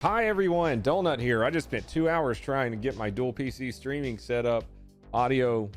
Hi everyone, Donut here. I just spent 2 hours trying to get my dual PC streaming set up, audio.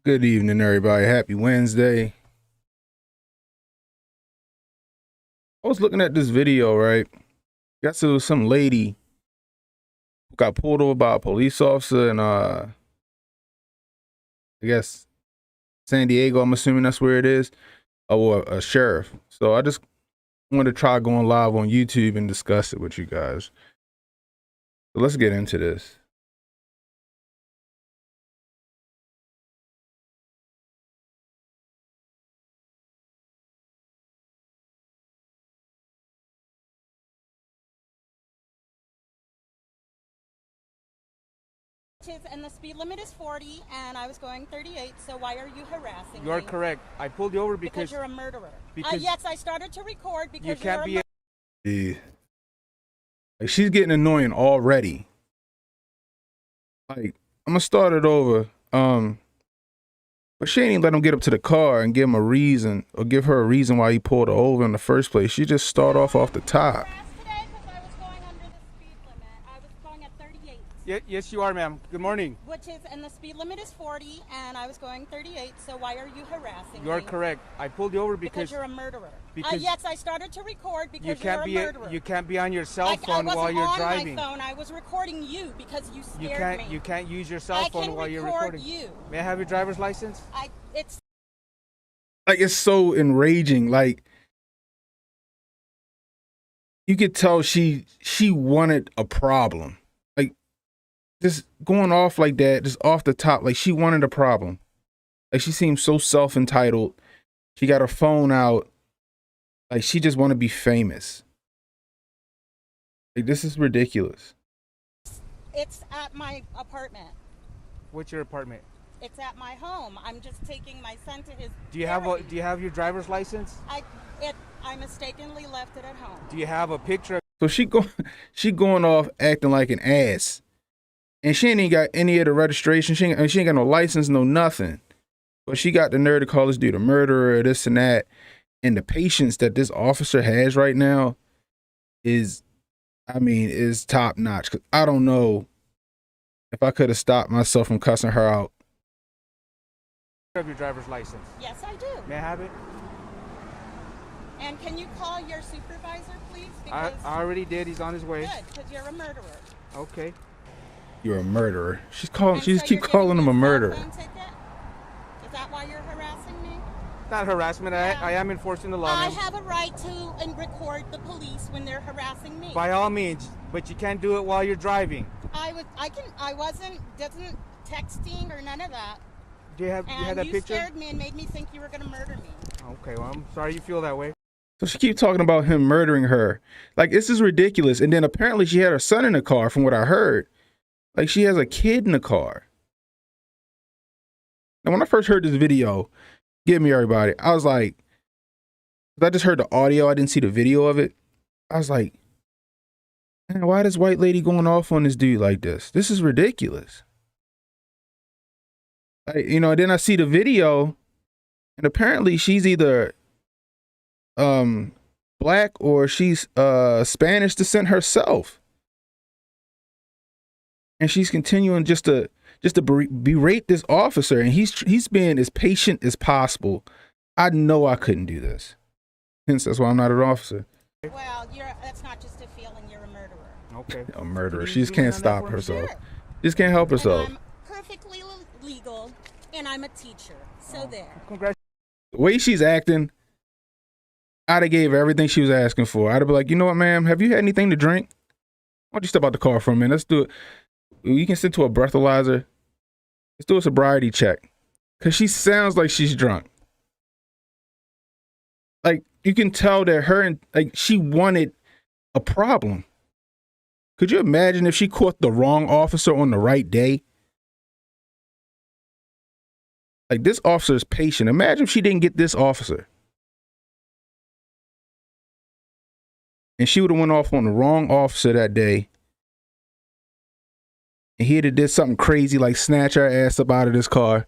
Good evening, everybody. Happy Wednesday. I was looking at this video, right? Guess it was some lady who got pulled over by a police officer in I guess San Diego. I'm assuming that's where it is. Or a sheriff. So I just wanted to try going live on YouTube and discuss it with you guys. So let's get into this. And the speed limit is 40, and I was going 38, so why are you harassing me? You're correct. I pulled you over Because you're a murderer. because yes, I started to record because you can't you're be. Like, she's getting annoying already. Like, I'm gonna start it over. But she ain't even let him get up to the car and give him a reason or give her a reason why he pulled her over in the first place. She just start off the top. today because I was going under the speed limit. I was going at 38. Yes, you are, ma'am. Good morning. And the speed limit is 40, and I was going 38, so why are you harassing You're me? correct. I pulled you over Because you're a murderer. because yes, I started to record because you can't you're a be murderer. you can't be on your cell I phone wasn't while you're on driving. my phone. I was recording you because you scared me. You can't use your cell I phone can while you're record recording. you. May I have your driver's license? It's Like, it's so enraging. Like, you could tell she wanted a problem. Like, just going off like that, just off the top, like she wanted a problem. Like she seems so self-entitled. She got her phone out. Like she just want to be famous. Like this is ridiculous. It's at my apartment. What's your apartment? It's at my home. I'm just taking my son to his. Do you have your driver's license? I mistakenly left it at home. Do you have a picture of So she going off acting like an ass, and she ain't even got any of the registration. She ain't got no license, no nothing. But she got the nerve to call this dude a murderer, this and that. And the patience that this officer has right now is top notch. Cause I don't know if I could have stopped myself from cussing her out. your driver's license? Yes, I do. May I have it? And can you call your supervisor, please? I already did. He's on his way. Good, because you're a murderer. Okay. You're a murderer. She's calling. And She just so keep you're calling giving him a me murderer. cell phone ticket? Is that why you're harassing me? Not harassment. Yeah. I am enforcing the law. I ma'am. have a right to record the police when they're harassing me. By all means, but you can't do it while you're driving. I wasn't texting or none of that. Do you have that you picture? scared me and made me think you were going to murder me. Okay, well, I'm sorry you feel that way. So she keep talking about him murdering her. Like this is ridiculous. And then apparently she had her son in the car, from what I heard. Like she has a kid in the car. Now when I first heard this video, give me everybody, I was like, I just heard the audio, I didn't see the video of it. I was like, man, why this white lady going off on this dude like this? This is ridiculous. Then I see the video, and apparently she's either black or she's Spanish descent herself, and she's continuing just to berate this officer, and he's being as patient as possible. I know I couldn't do this, hence that's why I'm not an officer. Well, that's not just a feeling, you're a murderer. Okay. A murderer. Can She you just zoom in can't on that stop for me? herself. Sure. She just can't help herself. And I'm perfectly legal, and I'm a teacher, so there. Congratulations. The way she's acting, I'd have gave her everything she was asking for. I'd have been like, you know what, ma'am, have you had anything to drink? Why don't you step out the car for a minute? Let's do it. You can sit to a breathalyzer. Let's do a sobriety check. Because she sounds like she's drunk. Like, you can tell that she wanted a problem. Could you imagine if she caught the wrong officer on the right day? Like, this officer is patient. Imagine if she didn't get this officer. And she would have went off on the wrong officer that day. And he'd have did something crazy like snatch her ass up out of this car.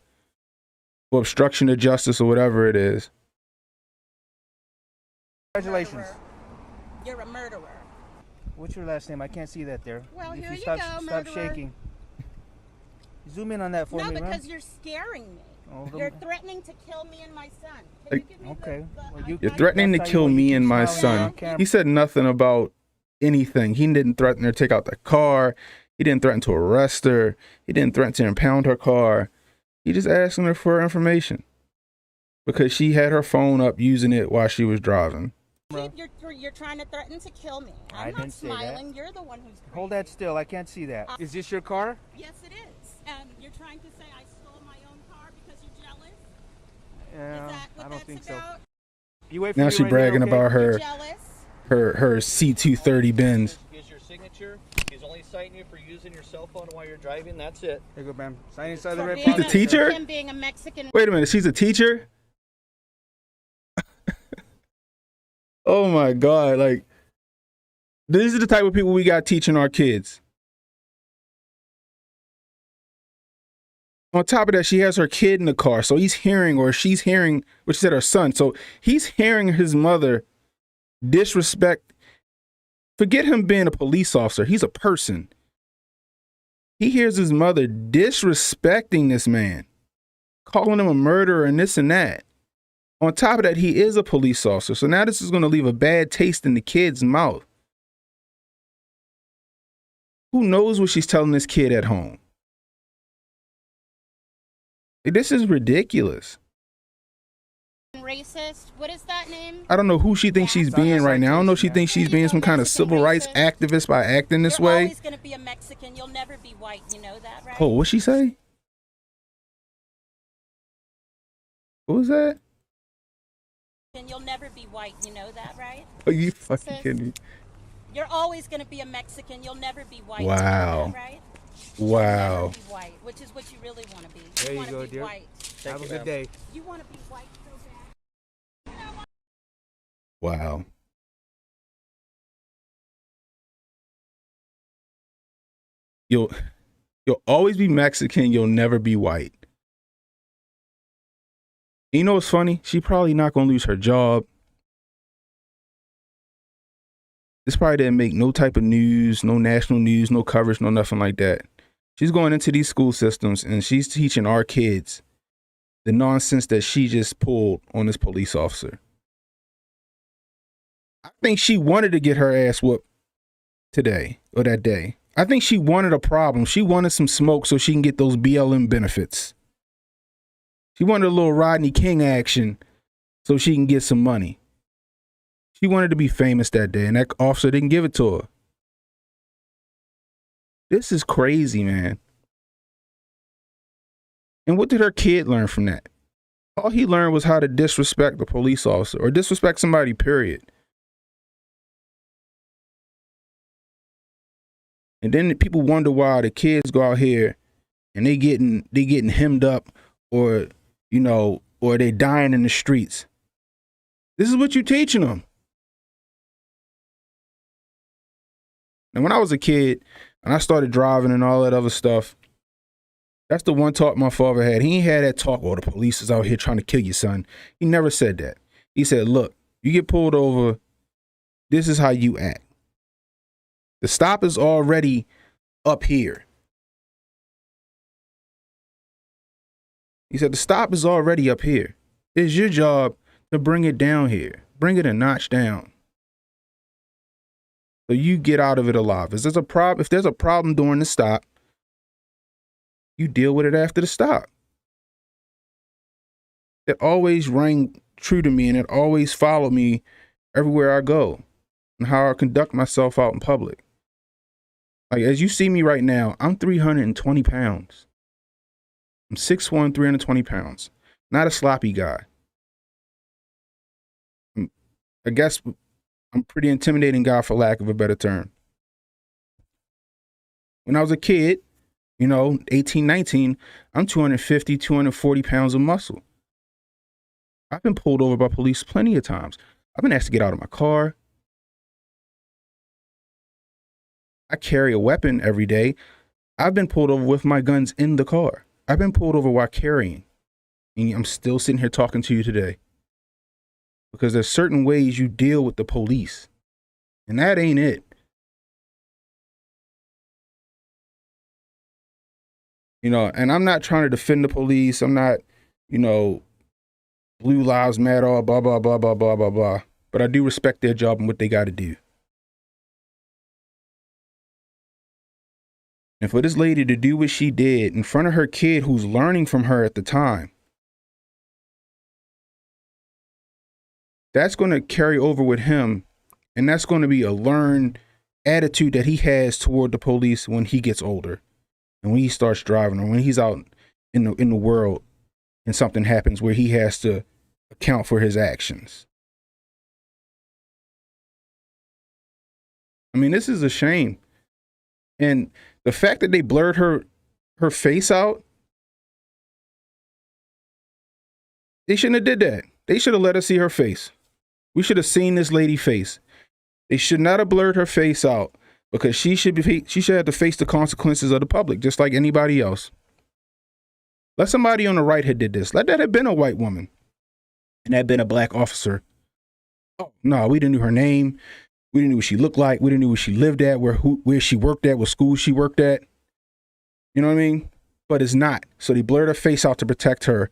Or obstruction of justice or whatever it is. Congratulations. Murderer. You're a murderer. What's your last name? I can't see that there. Well, If here you stop, go, stop murderer. shaking. Zoom in on that for No, me, ma'am. because you're scaring me. Oh, You're threatening to kill me and my son. Can you give me Okay. Well, You're iPad? threatening to That's how kill you me keep and my smiling son. on camera. He said nothing about anything. He didn't threaten her to take out the car. He didn't threaten to arrest her. He didn't threaten to impound her car. He just asking her for information because she had her phone up using it while she was driving. You're trying to threaten to kill me. I I'm not didn't say that. smiling. You're the one who's crazy. Hold that still. I can't see that. Is this your car? Yes, it is. And you're trying to say I stole my own car because you're jealous? Yeah, Is that what I don't that's think about? so. You wait for Now me she right bragging here, okay? about You're her jealous? C230 Benz. Is your signature? He's only citing you for using your cell phone while you're driving. That's it. Here you go, ma'am. Sign inside the For red being She's a box. teacher? Him being a Mexican. Wait a minute, she's a teacher? Oh my God, like, these are the type of people we got teaching our kids. On top of that, she has her kid in the car, so he's hearing, or she's hearing, which said her son, so he's hearing his mother disrespect. Forget him being a police officer, he's a person. He hears his mother disrespecting this man, calling him a murderer and this and that. On top of that, he is a police officer, so now this is going to leave a bad taste in the kid's mouth. Who knows what she's telling this kid at home? This is ridiculous. racist. What is that name? I don't know who she thinks she's being right now. I don't know if she thinks she's being some kind of civil rights activist by acting this You're way. always going to be a Mexican. You'll never be white. You know that, right? Oh, what'd she say? What was that? And you'll never be white. You know that, right? Are you fucking kidding me? You're always going to be a Mexican. You'll never be white. Wow. You know that, right? Wow. You'll never be white, which is what you really want to be. There you wanna go, be dear. White. Have a good day. You want to be white so bad. Wow. You'll always be Mexican. You'll never be white. You know what's funny? She probably not gonna lose her job. This probably didn't make no type of news, no national news, no coverage, no nothing like that. She's going into these school systems and she's teaching our kids the nonsense that she just pulled on this police officer. I think she wanted to get her ass whooped today or that day. I think she wanted a problem. She wanted some smoke so she can get those BLM benefits. She wanted a little Rodney King action so she can get some money. She wanted to be famous that day, and that officer didn't give it to her. This is crazy, man. And what did her kid learn from that? All he learned was how to disrespect a police officer or disrespect somebody, period. And then people wonder why the kids go out here and they getting hemmed up or, you know, or they dying in the streets. This is what you teaching them. And when I was a kid and I started driving and all that other stuff, that's the one talk my father had. He ain't had that talk, oh, the police is out here trying to kill you, son. He never said that. He said, look, you get pulled over, this is how you act. The stop is already up here. He said, the stop is already up here. It's your job to bring it down here. Bring it a notch down. So you get out of it alive. If there's a problem during the stop, you deal with it after the stop. It always rang true to me and it always followed me everywhere I go and how I conduct myself out in public. Like, as you see me right now, I'm 320 pounds. I'm 6'1", 320 pounds. Not a sloppy guy. I guess I'm a pretty intimidating guy, for lack of a better term. When I was a kid, 18, 19, I'm 250, 240 pounds of muscle. I've been pulled over by police plenty of times. I've been asked to get out of my car. I carry a weapon every day. I've been pulled over with my guns in the car. I've been pulled over while carrying. And I'm still sitting here talking to you today. Because there's certain ways you deal with the police. And that ain't it. And I'm not trying to defend the police. I'm not, Blue Lives Matter, blah, blah, blah, blah, blah, blah, blah. But I do respect their job and what they got to do. And for this lady to do what she did in front of her kid who's learning from her at the time, that's going to carry over with him. And that's going to be a learned attitude that he has toward the police when he gets older. And when he starts driving or when he's out in the world and something happens where he has to account for his actions. I mean, this is a shame. And the fact that they blurred her face out, they shouldn't have did that. They should have let us see her face. We should have seen this lady's face. They should not have blurred her face out because she should have to face the consequences of the public, just like anybody else. Let somebody on the right had did this. Let that have been a white woman and that been a black officer. Oh, no, we didn't know her name. We didn't know what she looked like. We didn't know where she lived at, where she worked at, what school she worked at. You know what I mean? But it's not. So they blurred her face out to protect her.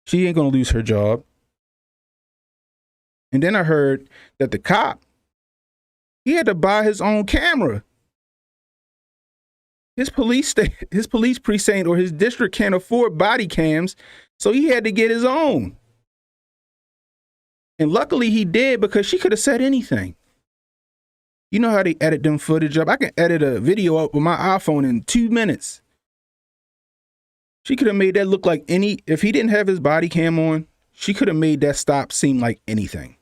She ain't going to lose her job. And then I heard that the cop, he had to buy his own camera. His police precinct or his district can't afford body cams, so he had to get his own. And luckily he did, because she could have said anything. You know how they edit them footage up? I can edit a video up with my iPhone in 2 minutes. She could have made that look like any, if he didn't have his body cam on, she could have made that stop seem like anything.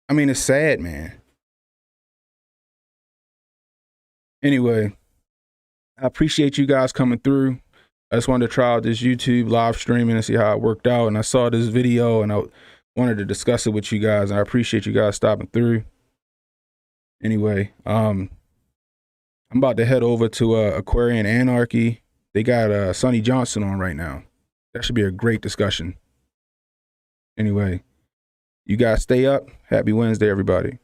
I mean, it's sad, man. Anyway, I appreciate you guys coming through. I just wanted to try out this YouTube live streaming and see how it worked out. And I saw this video and I wanted to discuss it with you guys. And I appreciate you guys stopping through. Anyway, I'm about to head over to Aquarian Anarchy. They got Sonny Johnson on right now. That should be a great discussion. Anyway, you guys stay up. Happy Wednesday, everybody.